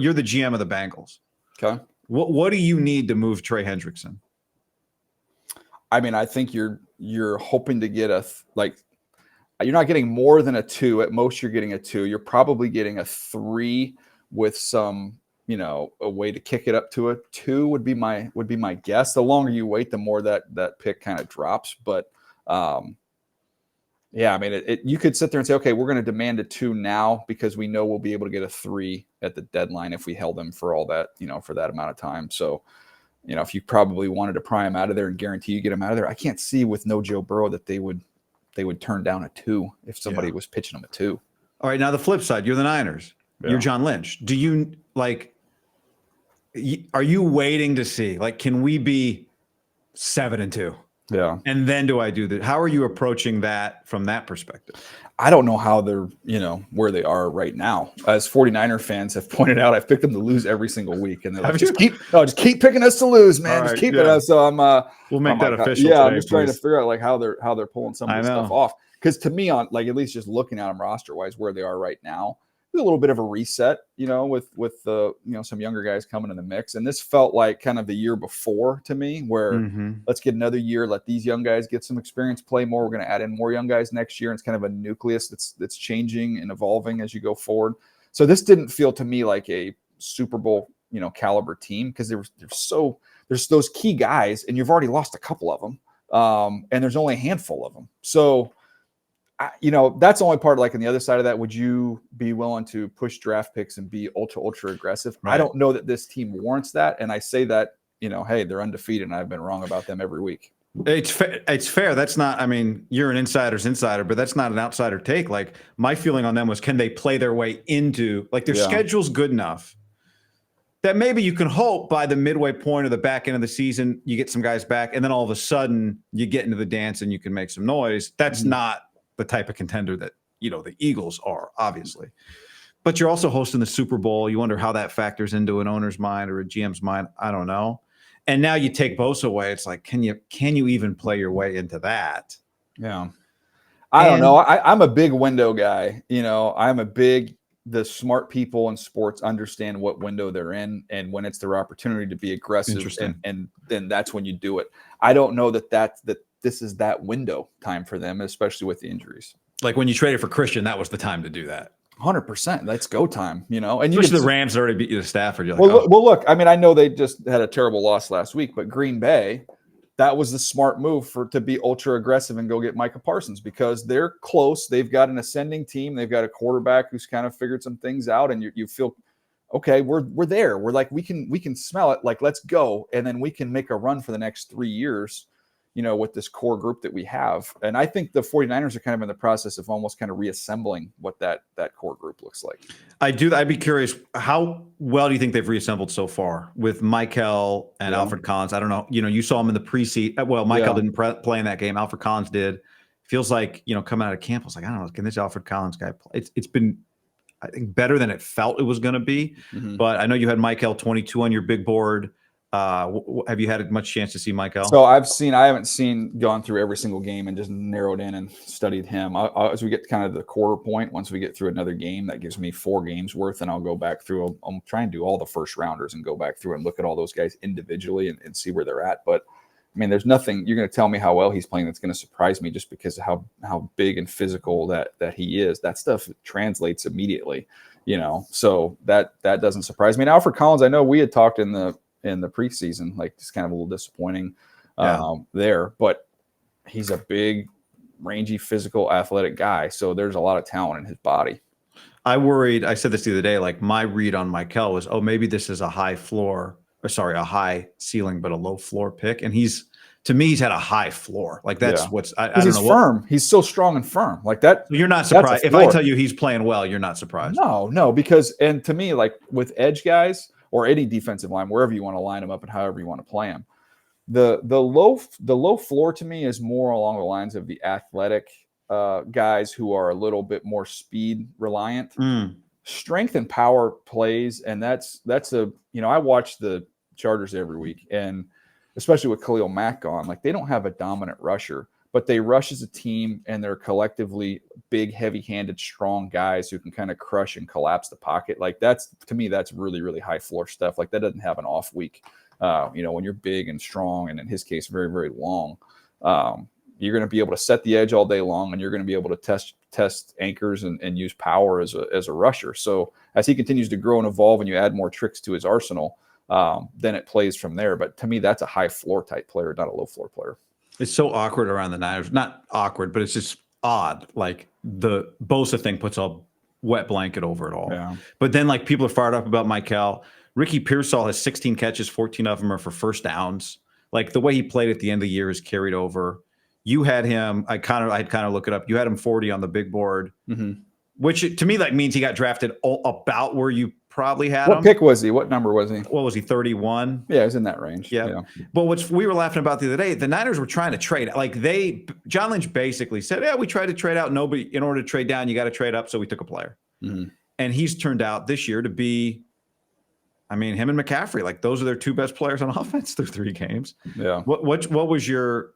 You're the GM of the Bengals. Okay. What do you need to move Trey Hendrickson? I mean, I think you're hoping to get you're not getting more than a 2. At most, you're getting a 2. You're probably getting a 3 with some, a way to kick it up to a 2 would be my guess. The longer you wait, the more that pick kind of drops. But yeah, I mean, you could sit there and say, okay, we're going to demand a 2 now because we know we'll be able to get a 3 at the deadline if we held him for all that, for that amount of time. So, if you probably wanted to pry him out of there and guarantee you get him out of there, I can't see with no Joe Burrow that they would turn down a 2 if somebody was pitching them a 2. All right, now the flip side, you're the Niners. Yeah. You're John Lynch. Do you are you waiting to see, can we be 7-2? Yeah. And then do I do that? How are you approaching that from that perspective? I don't know how they're, where they are right now. As 49er fans have pointed out, I've picked them to lose every single week. And they're like, just keep picking us to lose, man. Just keep it us. So I'm we'll make that official. Yeah, today, I'm just trying to figure out how they're pulling some of this stuff off. Because to me, on at least just looking at them roster wise, where they are right now, a little bit of a reset, with the some younger guys coming in the mix. And this felt like kind of the year before to me, where let's get another year, let these young guys get some experience, play more. We're going to add in more young guys next year. And it's kind of a nucleus that's changing and evolving as you go forward. So this didn't feel to me like a Super Bowl, caliber team, because there's those key guys, and you've already lost a couple of them, and there's only a handful of them. So. That's the only part, on the other side of that, would you be willing to push draft picks and be ultra aggressive? Right. I don't know that this team warrants that. And I say that, hey, they're undefeated and I've been wrong about them every week. It's fair. That's not, I mean, you're an insider's insider, but that's not an outsider take. My feeling on them was, can they play their way into, their schedule's good enough that maybe you can hope by the midway point or the back end of the season, you get some guys back, and then all of a sudden you get into the dance and you can make some noise. That's not the type of contender that, the Eagles are, obviously. But you're also hosting the Super Bowl. You wonder how that factors into an owner's mind or a GM's mind. I don't know. And now you take Bosa away. It's can you even play your way into that? Yeah. I don't know. I'm a big window guy. The smart people in sports understand what window they're in and when it's their opportunity to be aggressive. And then that's when you do it. I don't know that this is that window time for them, especially with the injuries. When you traded for Christian, that was the time to do that. 100%. Let's go time, And especially the Rams already beat you to Stafford. You're well, look, I mean, I know they just had a terrible loss last week, but Green Bay, that was the smart move to be ultra aggressive and go get Micah Parsons, because they're close. They've got an ascending team. They've got a quarterback who's kind of figured some things out, and you feel, okay, we're there. We're we can smell it. Let's go. And then we can make a run for the next 3 years, with this core group that we have. And I think the 49ers are kind of in the process of almost kind of reassembling what that core group looks like. I'd be curious, how well do you think they've reassembled so far with Michael and Alfred Collins? I don't know. You saw him in the preseason. Well, Michael didn't play in that game. Alfred Collins did. Feels like, coming out of camp, I was I don't know, can this Alfred Collins guy play? It's been, I think, better than it felt it was going to be. But I know you had Michael 22 on your big board. Have you had much chance to see Michael? So I haven't gone through every single game and just narrowed in and studied him. As we get kind of the quarter point, once we get through another game, that gives me 4 games worth, and I'll go back through. I'm trying to do all the first rounders and go back through and look at all those guys individually and see where they're at. But I mean, there's nothing you're going to tell me how well he's playing that's going to surprise me just because of how big and physical that he is. That stuff translates immediately, So that doesn't surprise me. And Alfred Collins, I know we had talked in the preseason, just kind of a little disappointing there, but he's a big, rangy, physical, athletic guy. So there's a lot of talent in his body. I said this the other day, my read on Michael was, maybe this is a high ceiling, but a low floor pick. And to me, he's had a high floor. That's what's, I don't know. Firm. He's so strong and firm like that. You're not surprised. If I tell you he's playing well, you're not surprised. No, because, and to me, with edge guys, or any defensive line, wherever you want to line them up and however you want to play them. The low floor to me is more along the lines of the athletic guys who are a little bit more speed reliant. Strength and power plays, and that's I watch the Chargers every week, and especially with Khalil Mack gone, they don't have a dominant rusher, but they rush as a team, and they're collectively big, heavy-handed, strong guys who can kind of crush and collapse the pocket. Like to me, that's really, really high floor stuff. Like that doesn't have an off week. When you're big and strong, and in his case, very, very long, you're going to be able to set the edge all day long, and you're going to be able to test anchors and use power as a rusher. So as he continues to grow and evolve, and you add more tricks to his arsenal, then it plays from there. But to me, that's a high floor type player, not a low floor player. It's so awkward around the Niners. Not awkward, but it's just odd. Like the Bosa thing puts a wet blanket over it all. Yeah. But then like people are fired up about Michael. Ricky Pearsall has 16 catches, 14 of them are for first downs. Like the way he played at the end of the year is carried over. You had him, I'd kind of look it up. You had him 40 on the big board, which to me like means he got drafted about where you probably had him. What pick was he? What number was he? What was he, 31? Yeah, he was in that range. Yeah. But we were laughing about the other day, the Niners were trying to trade. Like John Lynch basically said, yeah, we tried to trade out. Nobody, in order to trade down, you got to trade up. So we took a player. And he's turned out this year to be, I mean, him and McCaffrey, like those are their two best players on offense through 3 games. Yeah. What was your,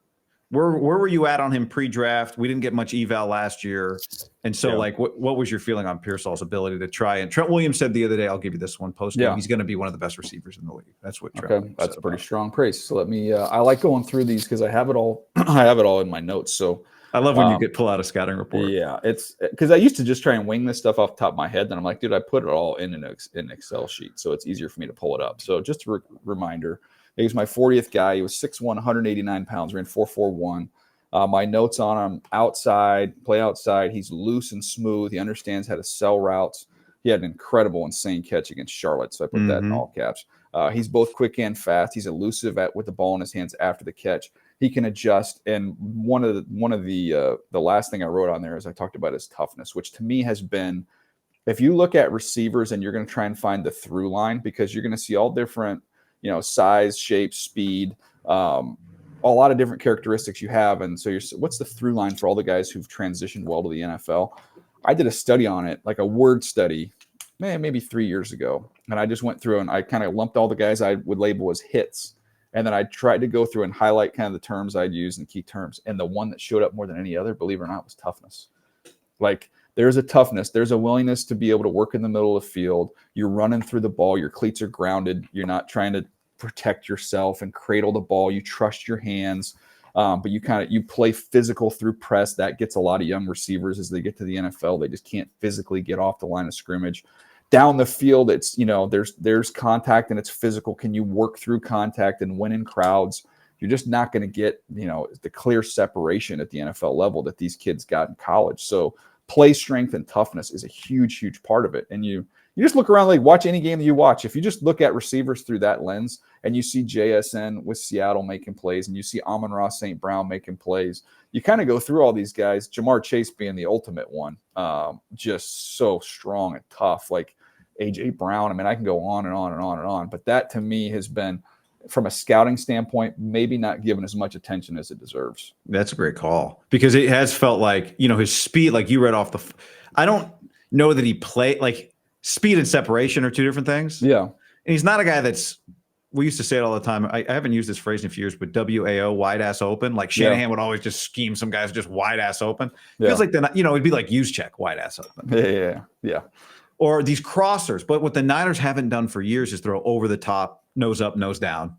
where were you at on him pre-draft? We didn't get much eval last year. And so like, what was your feeling on Pearsall's ability to try? And Trent Williams said the other day, I'll give you this one post game. He's going to be one of the best receivers in the league. That's what Trent Williams that's said pretty about. strong praise. So let me, I like going through these because I have it all. I have it all in my notes. So I love when you pull out a scouting report. Yeah, it's because I used to just try and wing this stuff off the top of my head. Then I'm like, dude, I put it all in an Excel sheet, so it's easier for me to pull it up. So just a reminder, he was my 40th guy. He was 6'1", 189 pounds, ran 4.41. My notes on him: play outside. He's loose and smooth. He understands how to sell routes. He had an incredible, insane catch against Charlotte, so I put that in all caps. He's both quick and fast. He's elusive with the ball in his hands after the catch. He can adjust. And one of the last thing I wrote on there is I talked about his toughness, which to me has been, if you look at receivers and you're going to try and find the through line, because you're going to see all different, size, shape, speed, a lot of different characteristics you have. And so what's the through line for all the guys who've transitioned well to the NFL? I did a study on it, like a word study, maybe 3 years ago. And I just went through and I kind of lumped all the guys I would label as hits. And then I tried to go through and highlight kind of the terms I'd use and key terms. And the one that showed up more than any other, believe it or not, was toughness. Like there's a toughness. There's a willingness to be able to work in the middle of the field. You're running through the ball. Your cleats are grounded. You're not trying to protect yourself and cradle the ball. You trust your hands. But you play physical through press. That gets a lot of young receivers as they get to the NFL. They just can't physically get off the line of scrimmage. Down the field, it's, there's contact and it's physical. Can you work through contact and win in crowds? You're just not going to get, the clear separation at the NFL level that these kids got in college. So play strength and toughness is a huge, huge part of it. And you just look around, like watch any game that you watch. If you just look at receivers through that lens and you see JSN with Seattle making plays and you see Amon-Ra St. Brown making plays, you kind of go through all these guys, Jamar Chase being the ultimate one, just so strong and tough, like A.J. Brown. I mean, I can go on and on and on and on, but that to me has been, from a scouting standpoint, maybe not given as much attention as it deserves. That's a great call, because it has felt like, his speed, like you read off I don't know that he played, like speed and separation are two different things. Yeah. And he's not a guy we used to say it all the time. I haven't used this phrase in a few years, but WAO, wide ass open. Like Shanahan would always just scheme some guys just wide ass open. Feels like it'd be like use check, wide ass open. Yeah. Or these crossers. But what the Niners haven't done for years is throw over the top, nose up, nose down.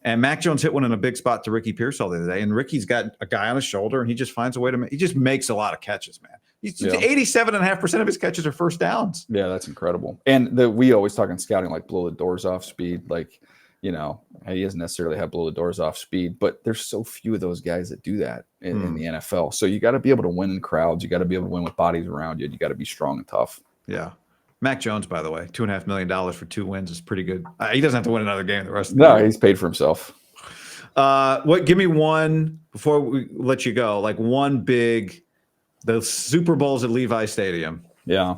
And Mac Jones hit one in a big spot to Ricky Pearsall the other day. And Ricky's got a guy on his shoulder and he just finds a way he just makes a lot of catches, man. 87.5% of his catches are first downs. Yeah, that's incredible. And we always talk in scouting, like blow the doors off speed. Like, he doesn't necessarily have blow the doors off speed, but there's so few of those guys that do that in the NFL. So you got to be able to win in crowds. You got to be able to win with bodies around you. You got to be strong and tough. Yeah. Mac Jones, by the way, $2.5 million for 2 wins is pretty good. He doesn't have to win another game the rest of the year. He's paid for himself. Give me one before we let you go. Like the Super Bowl's at Levi Stadium. Yeah.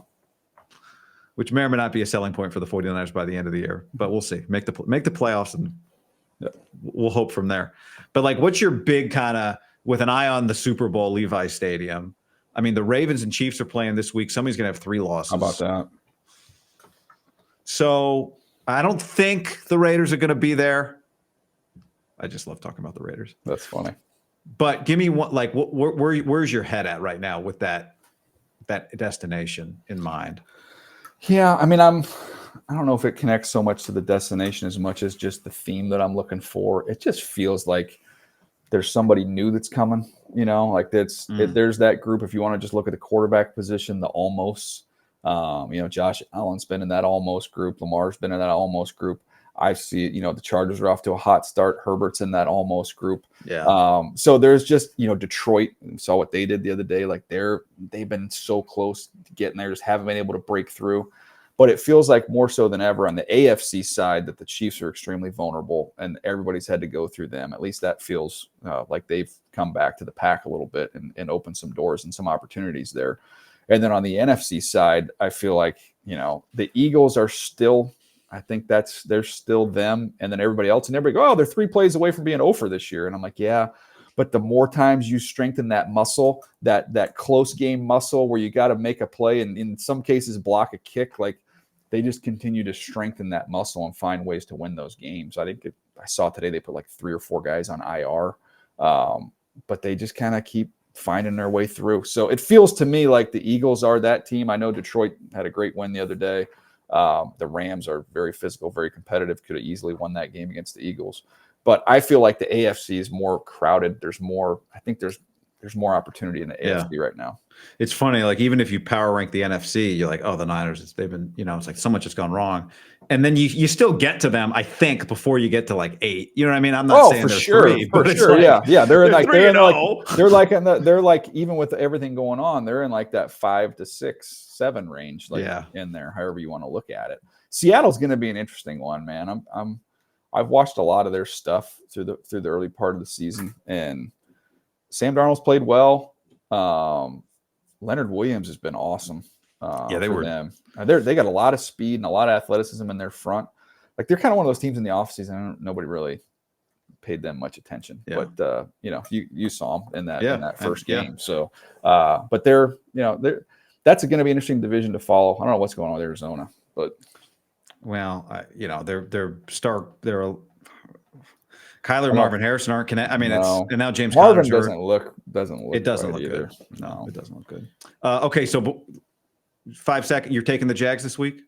Which may or may not be a selling point for the 49ers by the end of the year, but we'll see. Make the playoffs and we'll hope from there. But like, what's your big kind of, with an eye on the Super Bowl, Levi Stadium? I mean, the Ravens and Chiefs are playing this week. Somebody's going to have 3 losses. How about that? So I don't think the Raiders are going to be there. I just love talking about the Raiders. That's funny. But give me one, like, where's your head at right now with that destination in mind? Yeah, I mean, I don't know if it connects so much to the destination as much as just the theme that I'm looking for. It just feels like there's somebody new that's coming, like there's that group. If you want to just look at the quarterback position, the almost, Josh Allen's been in that almost group. Lamar's been in that almost group. I see, the Chargers are off to a hot start. Herbert's in that almost group. Yeah. So there's just, Detroit, saw what they did the other day. Like they've been so close to getting there, just haven't been able to break through. But it feels like more so than ever on the AFC side that the Chiefs are extremely vulnerable and everybody's had to go through them. At least that feels like they've come back to the pack a little bit and opened some doors and some opportunities there. And then on the NFC side, I feel like, the Eagles are still, I think they're still them. And then everybody else, and everybody go, oh, they're 3 plays away from being 0 this year. And I'm like, yeah. But the more times you strengthen that muscle, that close game muscle where you got to make a play and in some cases block a kick, like they just continue to strengthen that muscle and find ways to win those games. I think I saw today they put like 3 or 4 guys on IR, but they just kind of keep finding their way through. So it feels to me like the Eagles are that team. I know Detroit had a great win the other day. The Rams are very physical, very competitive, could have easily won that game against the Eagles. But I feel like the AFC is more crowded. There's more opportunity in the AFC right now. It's funny, like even if you power rank the NFC, you're like, oh, the Niners, they've been, it's like so much has gone wrong. And then you still get to them, I think, before you get to like 8. You know what I mean? I'm not saying they're 3, but it's like, yeah. They're like even with everything going on, they're in like that 5 to 6, 7 range, in there, however you want to look at it. Seattle's going to be an interesting one, man. I've watched a lot of their stuff through the early part of the season, and Sam Darnold's played well. Leonard Williams has been awesome. They were them. They got a lot of speed and a lot of athleticism in their front. Like they're kind of one of those teams in the offseason. Nobody really paid them much attention, but you saw them in that first game. So, but they're that's going to be an interesting division to follow. I don't know what's going on with Arizona, but. Well, they're Kyler and Marvin Harrison aren't connected. I mean, and now James Marvin doesn't look. It doesn't look either. Good. No, it doesn't look good. Okay, so 5 seconds. You're taking the Jags this week.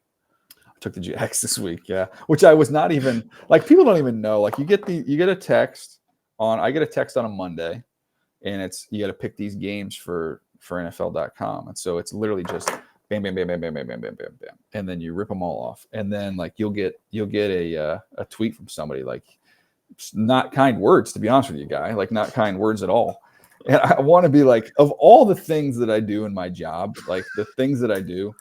I took the Jags this week. Yeah, which I was not even like. People don't even know. Like you get a text on. I get a text on a Monday, and you got to pick these games for NFL.com, and so it's literally just. Bam, bam, bam, bam, bam, bam, bam, bam, bam, bam, and then you rip them all off, and then like you'll get a tweet from somebody like not kind words, to be honest with you, guy, like not kind words at all. And I want to be like, of all the things that I do in my job, like the things that I do,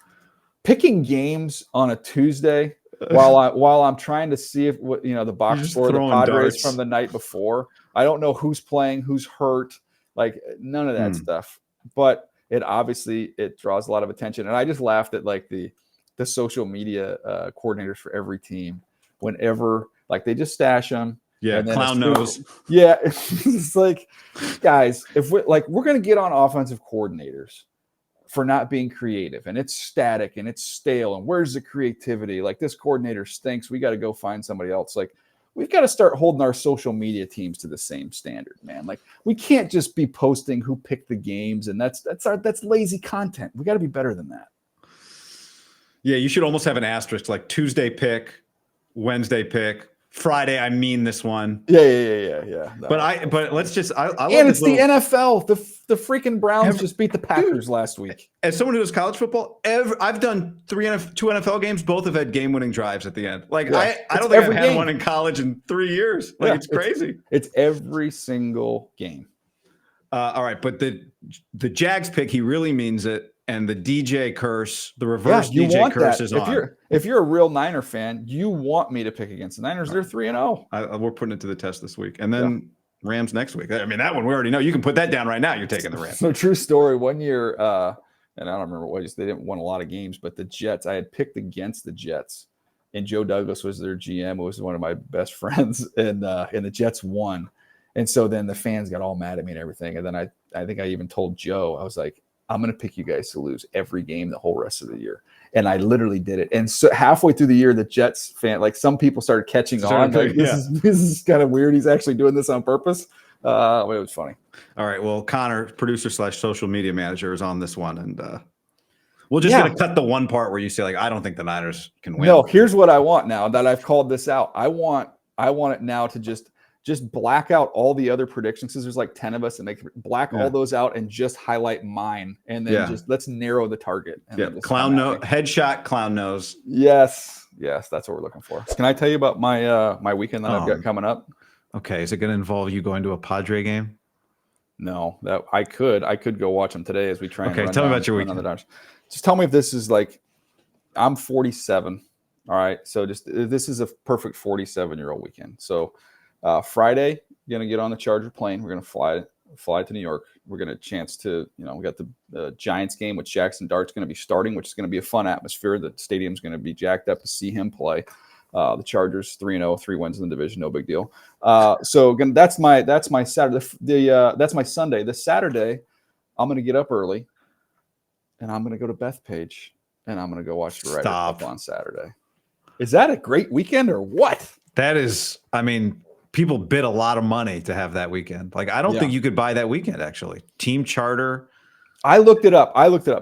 picking games on a Tuesday while I'm trying to see if the box score of the Padres from the night before. I don't know who's playing, who's hurt, like none of that stuff, but. It obviously draws a lot of attention, and I just laughed at like the social media coordinators for every team. Whenever like they just stash them, and then clown nose. Yeah, it's like, guys, if we're gonna get on offensive coordinators for not being creative, and it's static and it's stale, and where's the creativity? Like this coordinator stinks. We got to go find somebody else. Like. We've got to start holding our social media teams to the same standard, man. Like we can't just be posting who picked the games, and that's lazy content. We got to be better than that. Yeah, you should almost have an asterisk, like Tuesday pick, Wednesday pick, Friday. I mean this one. Yeah. No. But let's just. I love and it's the NFL. The freaking Browns just beat the Packers last week. As someone who does college football, I've done 2 NFL games. Both have had game-winning drives at the end. Like I don't think I've had one in college in 3 years. Like it's crazy. It's every single game. All right, but the Jags pick, he really means it. And the DJ curse, the reverse DJ curse is on. If you're a real Niner fan, you want me to pick against the Niners. They're 3-0. We're putting it to the test this week. And then Rams next week. I mean, that one we already know. You can put that down right now. You're taking the Rams. So true story. One year, and I don't remember what they didn't win a lot of games, but the Jets, I had picked against the Jets. And Joe Douglas was their GM. It was one of my best friends. And the Jets won. And so then the fans got all mad at me and everything. And then I think I even told Joe, I was like, I'm going to pick you guys to lose every game the whole rest of the year. And I literally did it. And so halfway through the year, the Jets fan, like some people started catching on. Like, this is kind of weird. He's actually doing this on purpose. It was funny. All right. Well, Connor, producer / social media manager, is on this one, and we're just gonna cut the one part where you say like, I don't think the Niners can win. No, here's what I want now that I've called this out. I want it now to just black out all the other predictions, because there's like 10 of us, and they can black all those out and just highlight mine, and then just let's narrow the target. And clown nose, headshot, clown nose. Yes, that's what we're looking for. Can I tell you about my my weekend that I've got coming up? Okay, is it going to involve you going to a Padre game? No, that I could go watch them today as we try. Okay, tell me about your weekend. Just tell me if this is like, I'm 47. All right, so this is a perfect 47-year-old weekend. So Friday, gonna get on the Charger plane. We're gonna fly to New York. We're gonna chance to, we got the Giants game with Jackson Dart's gonna be starting, which is gonna be a fun atmosphere. The stadium's gonna be jacked up to see him play. The Chargers 3-0, 3 wins in the division, no big deal. So again, that's my Saturday. That's my Sunday. The Saturday, I'm gonna get up early, and I'm gonna go to Bethpage, and I'm gonna go watch the Ryder Cup on Saturday. Is that a great weekend or what? That is, I mean, people bid a lot of money to have that weekend. Like, I don't think you could buy that weekend, actually. Team charter. I looked it up.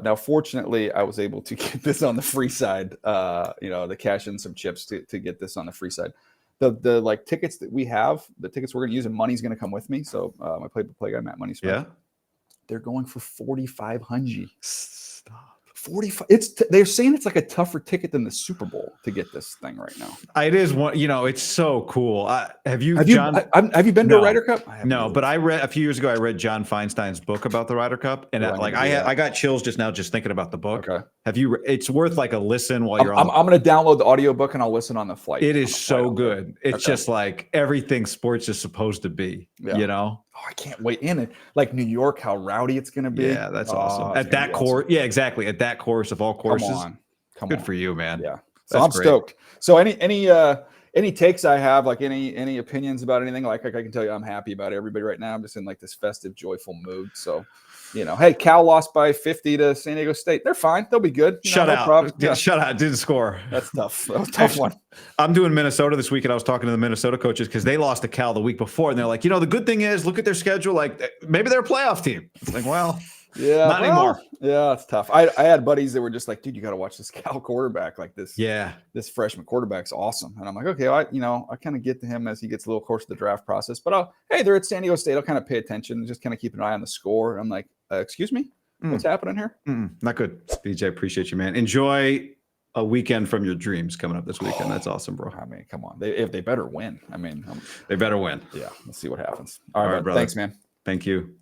Now, fortunately, I was able to get this on the free side, to cash in some chips to get this on the free side. The like tickets that we have, the tickets we're going to use, and money's going to come with me. So my play guy, Matt Money Smith, they're going for 4,500. Stop. 45. They're saying it's like a tougher ticket than the Super Bowl to get this thing right now. It is one. It's so cool. Have you been to a Ryder Cup? No, but I read a few years ago. I read John Feinstein's book about the Ryder Cup, and I got chills just now just thinking about the book. Okay. Have you? It's worth like a listen while you're on. I'm going to download the audiobook and I'll listen on the flight. It is so good. It's just like everything sports is supposed to be. Oh, I can't wait in it. Like New York, how rowdy it's going to be. Yeah, that's awesome. At that course, exactly. At that course of all courses. Come on. Good for you, man. Yeah. So I'm stoked. So any takes I have, like any opinions about anything, like I can tell you, I'm happy about everybody right now. I'm just in like this festive, joyful mood. So, hey, Cal lost by 50 to San Diego State. They're fine. They'll be good. Shut out. Yeah. Shut out. Didn't score. That's tough. That was a tough one. I'm doing Minnesota this week, and I was talking to the Minnesota coaches because they lost to Cal the week before, and they're like, the good thing is, look at their schedule. Like, maybe they're a playoff team. It's like, well, not anymore. Yeah, it's tough. I had buddies that were just like, dude, you got to watch this Cal quarterback. Like this. Yeah. This freshman quarterback's awesome. And I'm like, okay, I kind of get to him as he gets a little closer to the draft process. But they're at San Diego State. I'll kind of pay attention and just kind of keep an eye on the score. And I'm like, excuse me, what's happening here? Not good. BJ, appreciate you, man. Enjoy a weekend from your dreams coming up this weekend. That's awesome, bro. I mean, come on. They better win. I mean, they better win. Yeah. Let's see what happens. All right, brother. Thanks, man. Thank you.